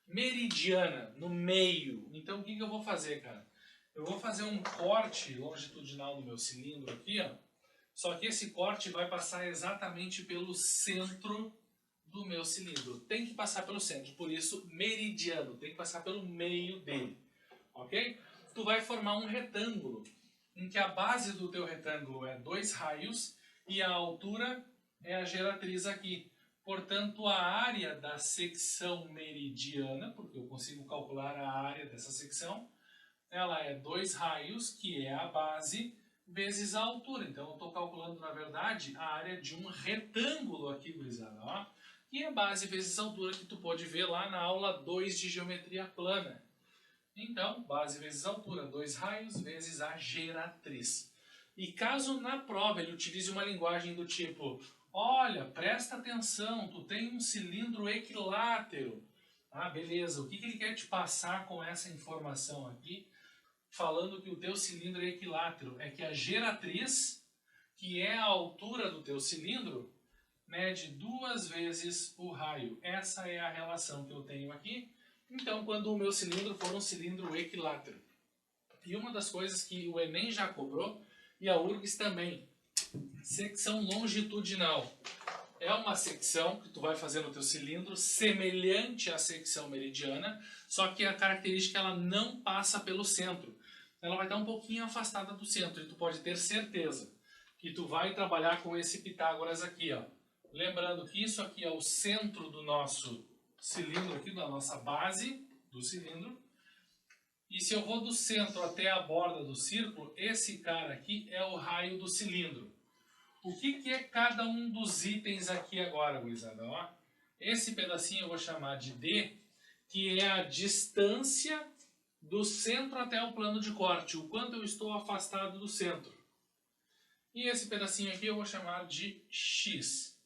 Meridiana, no meio. Então o que eu vou fazer, cara? Eu vou fazer um corte longitudinal no meu cilindro aqui, ó. Só que esse corte vai passar exatamente pelo centro do meu cilindro. Tem que passar pelo centro, por isso meridiano, tem que passar pelo meio dele, ok? Tu vai formar um retângulo, em que a base do teu retângulo é 2 raios e a altura é a geratriz aqui. Portanto, a área da secção meridiana, porque eu consigo calcular a área dessa secção, ela é 2 raios, que é a base, vezes a altura. Então, eu estou calculando, na verdade, a área de um retângulo aqui, gurizada, ó. E a base vezes a altura, que tu pode ver lá na aula 2 de geometria plana. Então, base vezes altura, 2 raios vezes a geratriz. E caso na prova ele utilize uma linguagem do tipo, olha, presta atenção, tu tem um cilindro equilátero. Ah, beleza, o que ele quer te passar com essa informação aqui? Falando que o teu cilindro é equilátero, é que a geratriz, que é a altura do teu cilindro, mede 2 vezes o raio. Essa é a relação que eu tenho aqui. Então, quando o meu cilindro for um cilindro equilátero. E uma das coisas que o Enem já cobrou, e a URGS também, secção longitudinal. É uma secção que tu vai fazer no teu cilindro, semelhante à secção meridiana, só que a característica ela não passa pelo centro. Ela vai estar um pouquinho afastada do centro, e tu pode ter certeza que tu vai trabalhar com esse Pitágoras aqui, ó. Lembrando que isso aqui é o centro do nosso cilindro aqui, da nossa base do cilindro. E se eu vou do centro até a borda do círculo, esse cara aqui é o raio do cilindro. O que é cada um dos itens aqui agora, gurizada? Ó, esse pedacinho eu vou chamar de D, que é a distância do centro até o plano de corte, o quanto eu estou afastado do centro. E esse pedacinho aqui eu vou chamar de X,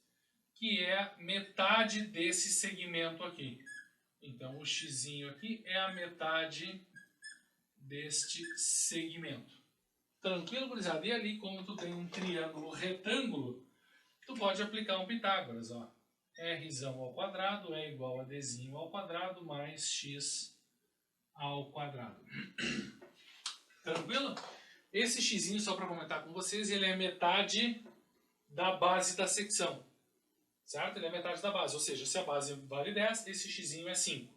que é metade desse segmento aqui. Então o xzinho aqui é a metade deste segmento. Tranquilo, gurizada? E ali, como tu tem um triângulo retângulo, tu pode aplicar um Pitágoras, ó. Rzão ao quadrado é igual a Dzinho ao quadrado mais X ao quadrado. Tranquilo? Esse xzinho, só para comentar com vocês, ele é metade da base da secção. Certo? Ele é metade da base, ou seja, se a base vale 10, esse xzinho é 5.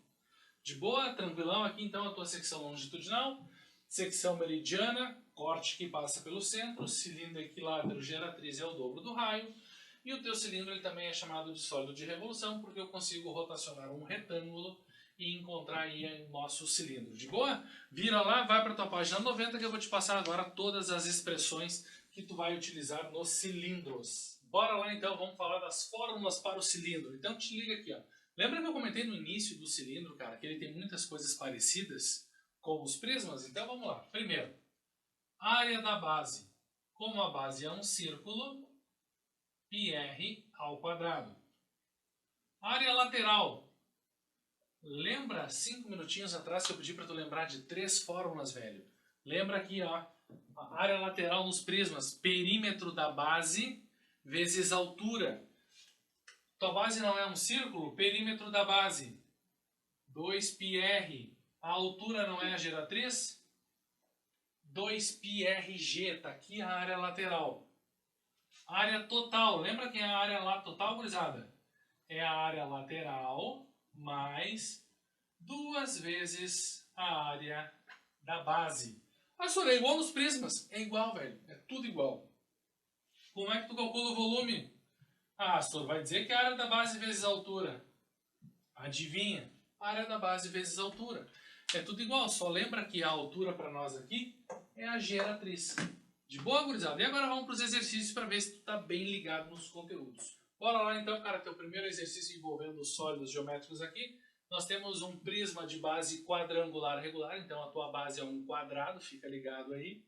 De boa, tranquilão, aqui então a tua secção longitudinal, secção meridiana, corte que passa pelo centro, cilindro equilátero, geratriz é o dobro do raio, e o teu cilindro ele também é chamado de sólido de revolução, porque eu consigo rotacionar um retângulo e encontrar aí o nosso cilindro. De boa? Vira lá, vai para a tua página 90 que eu vou te passar agora todas as expressões que tu vai utilizar nos cilindros. Bora lá então, vamos falar das fórmulas para o cilindro. Então te liga aqui, ó. Lembra que eu comentei no início do cilindro, cara, que ele tem muitas coisas parecidas com os prismas? Então vamos lá. Primeiro, área da base. Como a base é um círculo, πr ao quadrado. Área lateral. Lembra 5 minutinhos atrás que eu pedi para tu lembrar de 3 fórmulas, velho? Lembra aqui, ó. A área lateral nos prismas, perímetro da base vezes altura. Tua base não é um círculo? Perímetro da base, 2πr. A altura não é a geratriz? 2πrg. Está aqui a área lateral. Área total. Lembra que é a área total, gurizada? É a área lateral mais 2 vezes a área da base. Ah, senhor, é igual nos prismas. É igual, velho. É tudo igual. Como é que tu calcula o volume? Ah, Astor, vai dizer que é a área da base vezes a altura. Adivinha? A área da base vezes a altura. É tudo igual, só lembra que a altura para nós aqui é a geratriz. De boa, gurizada? E agora vamos para os exercícios para ver se tu está bem ligado nos conteúdos. Bora lá então, cara, teu primeiro exercício envolvendo os sólidos geométricos aqui. Nós temos um prisma de base quadrangular regular, então a tua base é um quadrado, fica ligado aí.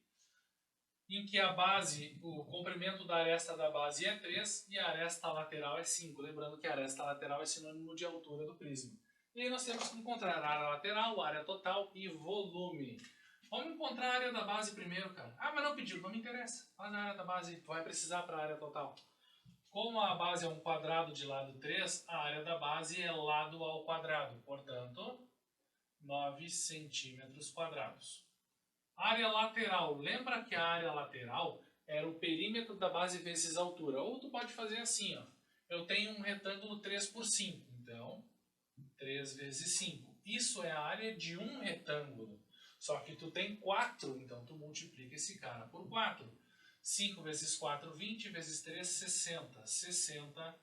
Em que a base, o comprimento da aresta da base é 3 e a aresta lateral é 5. Lembrando que a aresta lateral é sinônimo de altura do prisma. E aí nós temos que encontrar a área lateral, área total e volume. Vamos encontrar a área da base primeiro, cara. Ah, mas não pediu, não me interessa. Faz a área da base, tu vai precisar para a área total. Como a base é um quadrado de lado 3, a área da base é lado ao quadrado. Portanto, 9 centímetros quadrados. Área lateral. Lembra que a área lateral era o perímetro da base vezes a altura. Ou tu pode fazer assim, ó. Eu tenho um retângulo 3 por 5. Então, 3 vezes 5. Isso é a área de um retângulo. Só que tu tem 4, então tu multiplica esse cara por 4. 5 vezes 4, 20, vezes 3, 60. 60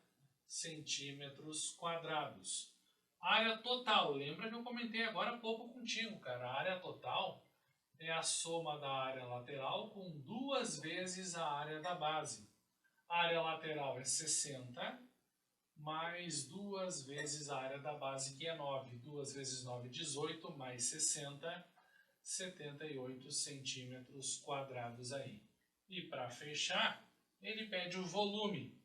centímetros quadrados. Área total. Lembra que eu comentei agora há pouco contigo, cara. A área total é a soma da área lateral com 2 vezes a área da base. A área lateral é 60, mais 2 vezes a área da base, que é 9. 2 vezes 9, 18, mais 60, 78 centímetros quadrados aí. E para fechar, ele pede o volume.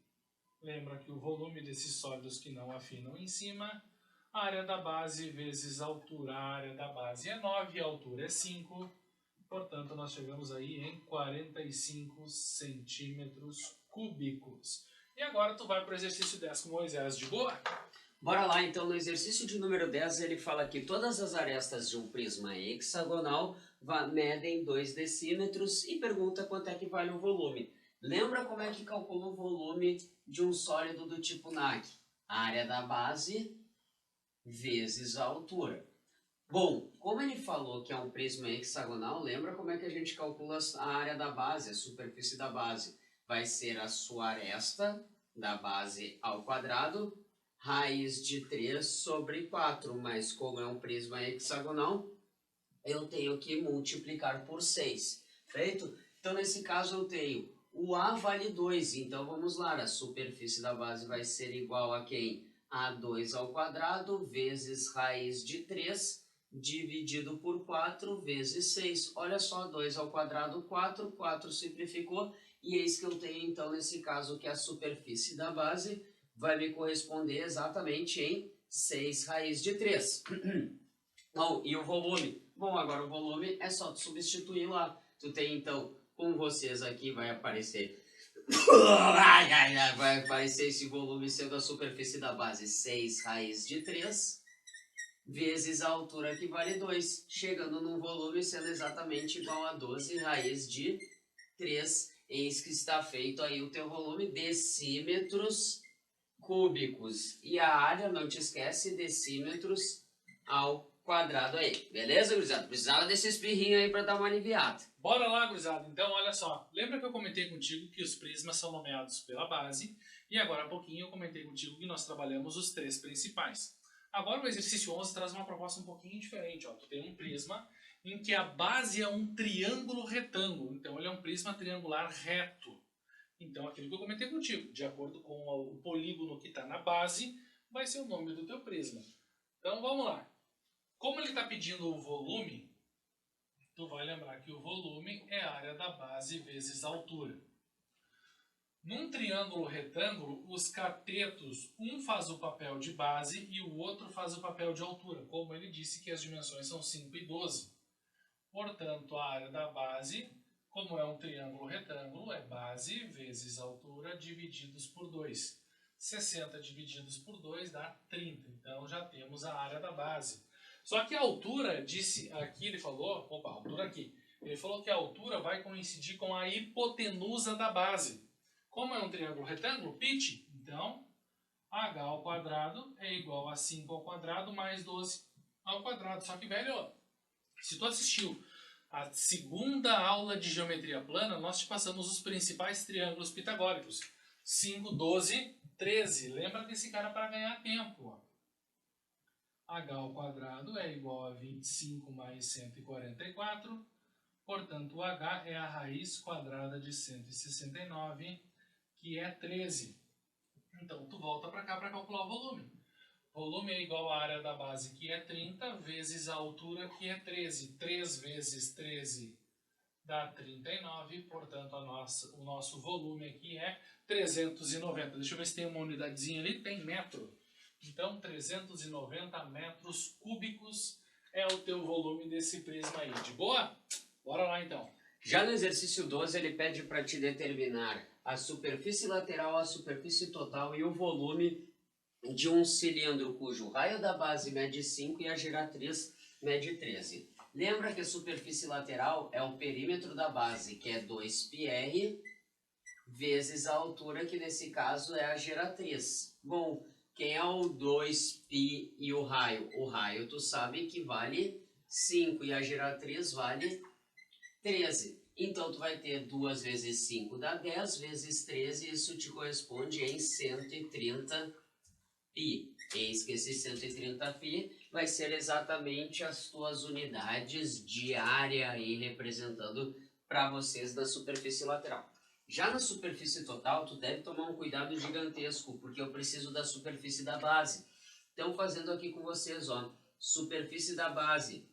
Lembra que o volume desses sólidos que não afinam em cima, a área da base vezes a altura. A área da base é 9, a altura é 5. Portanto, nós chegamos aí em 45 centímetros cúbicos. E agora tu vai para o exercício 10 com Moisés, de boa? Bora lá, então, no exercício de número 10, ele fala que todas as arestas de um prisma hexagonal medem 2 decímetros e pergunta quanto é que vale o volume. Lembra como é que calcula o volume de um sólido do tipo NAC? A área da base vezes a altura. Bom, como ele falou que é um prisma hexagonal, lembra como é que a gente calcula a área da base, a superfície da base? Vai ser a sua aresta da base ao quadrado, raiz de 3 sobre 4, mas como é um prisma hexagonal, eu tenho que multiplicar por 6, feito? Então, nesse caso, eu tenho o A vale 2, então vamos lá, a superfície da base vai ser igual a quem? A2 ao quadrado vezes raiz de 3 dividido por 4 vezes 6. Olha só, 2 ao quadrado, 4, 4 simplificou, e eis que eu tenho, então, nesse caso, que a superfície da base vai me corresponder exatamente em 6 raiz de 3. Bom, e o volume? Bom, agora o volume é só tu substituir lá. Tu tem, então, com vocês aqui vai aparecer... vai aparecer esse volume sendo a superfície da base 6 raiz de 3 vezes a altura que vale 2, chegando num volume sendo exatamente igual a 12 raiz de 3. Eis que está feito aí o teu volume, decímetros cúbicos. E a área, não te esquece, decímetros ao quadrado aí. Beleza, gurizada? Precisava desse espirrinho aí para dar uma aliviada. Bora lá, gurizada. Então, olha só. Lembra que eu comentei contigo que os prismas são nomeados pela base? E agora há pouquinho eu comentei contigo que nós trabalhamos os 3 principais. Agora o exercício 11 traz uma proposta um pouquinho diferente. Ó. Tu tem um prisma em que a base é um triângulo retângulo. Então, ele é um prisma triangular reto. Então, aquilo que eu comentei contigo, de acordo com o polígono que está na base, vai ser o nome do teu prisma. Então, vamos lá. Como ele está pedindo o volume, tu vai lembrar que o volume é a área da base vezes a altura. Num triângulo retângulo, os catetos, um faz o papel de base e o outro faz o papel de altura, como ele disse que as dimensões são 5 e 12. Portanto, a área da base, como é um triângulo retângulo, é base vezes altura divididos por 2. 60 divididos por 2 dá 30. Então, já temos a área da base. Só que a altura, disse aqui, ele falou, a altura aqui. Ele falou que a altura vai coincidir com a hipotenusa da base. Como é um triângulo retângulo, pitch, então, h ao quadrado é igual a 5 ao quadrado mais 12 ao quadrado. Só que, velho, se tu assistiu A segunda aula de geometria plana, nós te passamos os principais triângulos pitagóricos. 5, 12, 13. Lembra desse cara para ganhar tempo. Ó. H ao quadrado é igual a 25 mais 144. Portanto, o H é a raiz quadrada de 169, que é 13. Então, tu volta para cá para calcular o volume. Volume é igual à área da base, que é 30, vezes a altura, que é 13. 3 vezes 13 dá 39, portanto, o nosso volume aqui é 390. Deixa eu ver se tem uma unidadezinha ali. Tem metro. Então, 390 metros cúbicos é o teu volume desse prisma aí. De boa? Bora lá, então. Já no exercício 12, ele pede para te determinar a superfície lateral, a superfície total e o volume de um cilindro cujo raio da base mede 5 e a giratriz mede 13. Lembra que a superfície lateral é o perímetro da base, que é 2πr, vezes a altura, que nesse caso é a giratriz. Bom, quem é o 2π e o raio? O raio tu sabe que vale 5 e a giratriz vale 13. Então tu vai ter 2 vezes 5 dá 10, vezes 13, isso te corresponde em 130π. Eis que esse 130π vai ser exatamente as tuas unidades de área aí representando para vocês da superfície lateral. Já na superfície total, tu deve tomar um cuidado gigantesco, porque eu preciso da superfície da base. Então, fazendo aqui com vocês, ó, superfície da base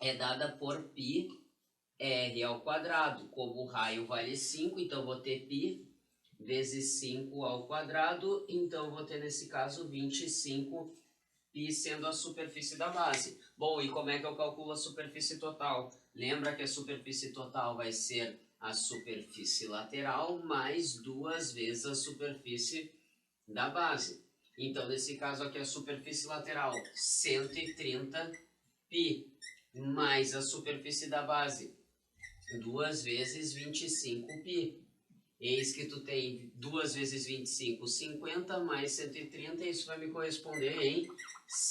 é dada por πr ao quadrado. Como o raio vale 5, então vou ter π vezes 5 ao quadrado, então vou ter nesse caso 25π sendo a superfície da base. Bom, e como é que eu calculo a superfície total? Lembra que a superfície total vai ser a superfície lateral mais 2 vezes a superfície da base. Então, nesse caso aqui, a superfície lateral, 130π, mais a superfície da base, 2 vezes 25π. Eis que tu tem 2 vezes 25, 50, mais 130, isso vai me corresponder em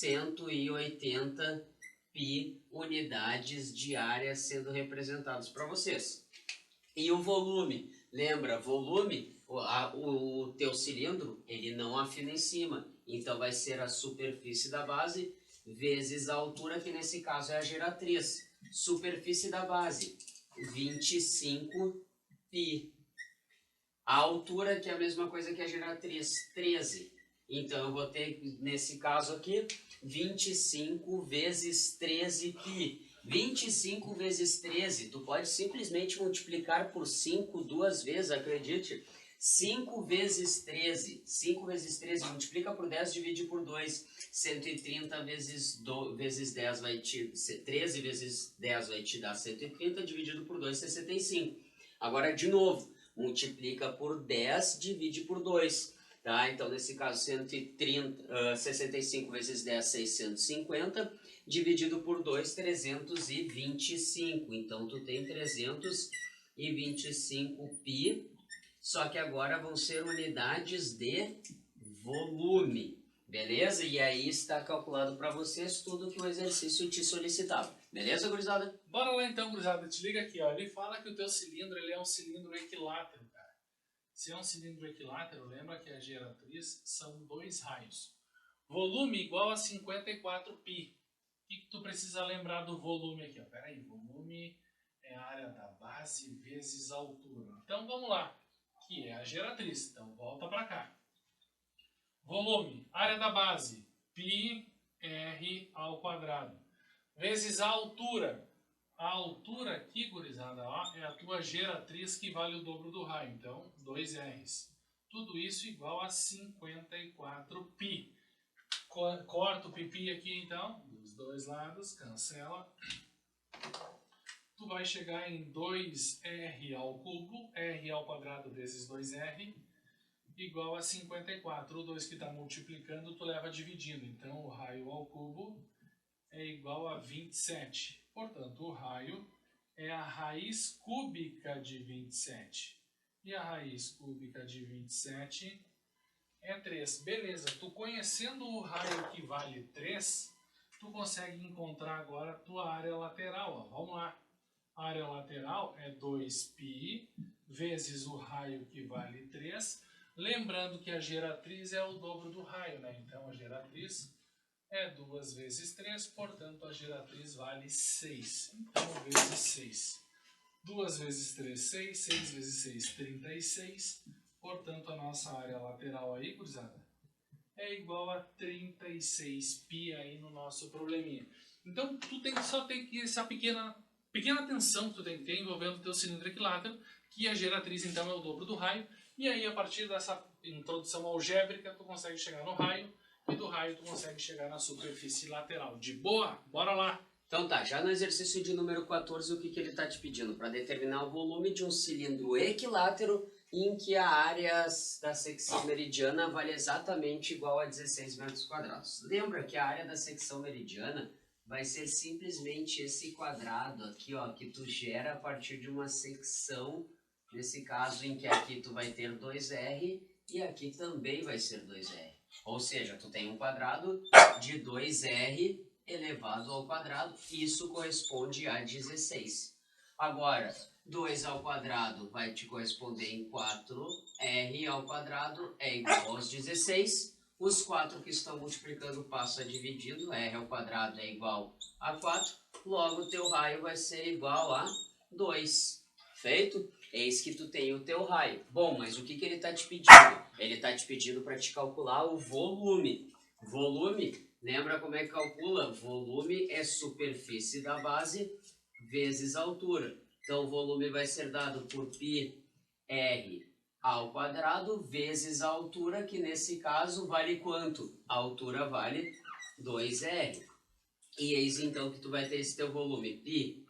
180π unidades de área sendo representados para vocês. E o volume? Lembra, volume, o teu cilindro, ele não afina em cima. Então vai ser a superfície da base vezes a altura, que nesse caso é a giratriz. Superfície da base, 25π. A altura, que é a mesma coisa que a giratriz, 13. Então, eu vou ter, nesse caso aqui, 25 vezes 13π. 25 vezes 13, tu pode simplesmente multiplicar por 5 duas vezes, acredite. 5 vezes 13, 5 vezes 13, multiplica por 10, divide por 2. 130 vezes 10 vai te... 13 vezes 10 vai te dar 130, dividido por 2, 65. Agora, de novo, multiplica por 10, divide por 2, tá? Então, nesse caso, 65 vezes 10, 650, dividido por 2, 325. Então, tu tem 325π, só que agora vão ser unidades de volume, beleza? E aí está calculado para vocês tudo que o exercício te solicitava. Beleza, gurizada? Bora lá então, gurizada. Te liga aqui, ó. Ele fala que o teu cilindro ele é um cilindro equilátero, cara. Se é um cilindro equilátero, lembra que a giratriz são 2 raios. Volume igual a 54π. O que tu precisa lembrar do volume aqui? Ó? Pera aí, volume é a área da base vezes a altura. Então vamos lá, que é a giratriz. Então volta para cá. Volume, área da base, πr ao quadrado. Vezes a altura. A altura aqui, gurizada, ó, é a tua giratriz, que vale o dobro do raio. Então, 2 R's. Tudo isso igual a 54π. Corta o pipi aqui, então, dos dois lados, cancela. Tu vai chegar em 2R ao cubo, R ao quadrado vezes 2R, igual a 54. O 2 que está multiplicando, tu leva dividindo. Então, o raio ao cubo é igual a 27. Portanto, o raio é a raiz cúbica de 27. E a raiz cúbica de 27 é 3. Beleza, tu conhecendo o raio que vale 3, tu consegue encontrar agora a tua área lateral. Ó. Vamos lá. A área lateral é 2π vezes o raio, que vale 3. Lembrando que a geratriz é o dobro do raio, né? Então a geratriz é 2 vezes 3, portanto a geratriz vale 6. Então vezes 6. 2 vezes 3, 6. 6 vezes 6, 36. Portanto a nossa área lateral aí, gurizada, é igual a 36π aí no nosso probleminha. Então tu tem que só ter que essa pequena atenção que tu tem que ter envolvendo o teu cilindro equilátero, que a geratriz então é o dobro do raio, e aí a partir dessa introdução algébrica tu consegue chegar no raio, e do raio tu consegue chegar na superfície lateral. De boa? Bora lá! Então tá, já no exercício de número 14, o que ele está te pedindo? Para determinar o volume de um cilindro equilátero em que a área da secção meridiana vale exatamente igual a 16 metros quadrados. Lembra que a área da secção meridiana vai ser simplesmente esse quadrado aqui, ó, que tu gera a partir de uma secção, nesse caso em que aqui tu vai ter 2R e aqui também vai ser 2R. Ou seja, tu tem um quadrado de 2R elevado ao quadrado, isso corresponde a 16. Agora, 2 ao quadrado vai te corresponder em 4R ao quadrado é igual aos 16. Os 4 que estão multiplicando passam dividindo, R ao quadrado é igual a 4, logo o teu raio vai ser igual a 2. Feito? Eis que tu tem o teu raio. Bom, mas o que ele está te pedindo? Ele está te pedindo para te calcular o volume. Volume, lembra como é que calcula? Volume é superfície da base vezes altura. Então o volume vai ser dado por πr ao quadrado vezes a altura, que nesse caso vale quanto? A altura vale 2R. E eis então que tu vai ter esse teu volume, π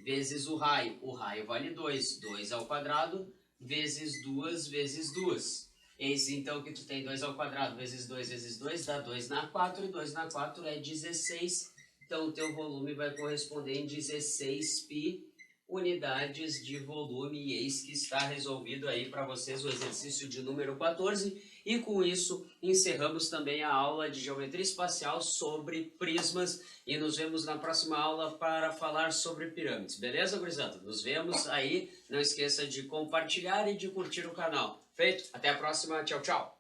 vezes o raio vale 2, 2 ao quadrado vezes 2 vezes 2. Eis então que tu tem 2 ao quadrado vezes 2 vezes 2, dá 2 na 4, e 2 na 4 é 16. Então o teu volume vai corresponder em 16π unidades de volume, e eis que está resolvido aí para vocês o exercício de número 14, e com isso encerramos também a aula de geometria espacial sobre prismas, e nos vemos na próxima aula para falar sobre pirâmides, beleza, gurizada? Nos vemos aí, não esqueça de compartilhar e de curtir o canal. Feito? Até a próxima, tchau, tchau!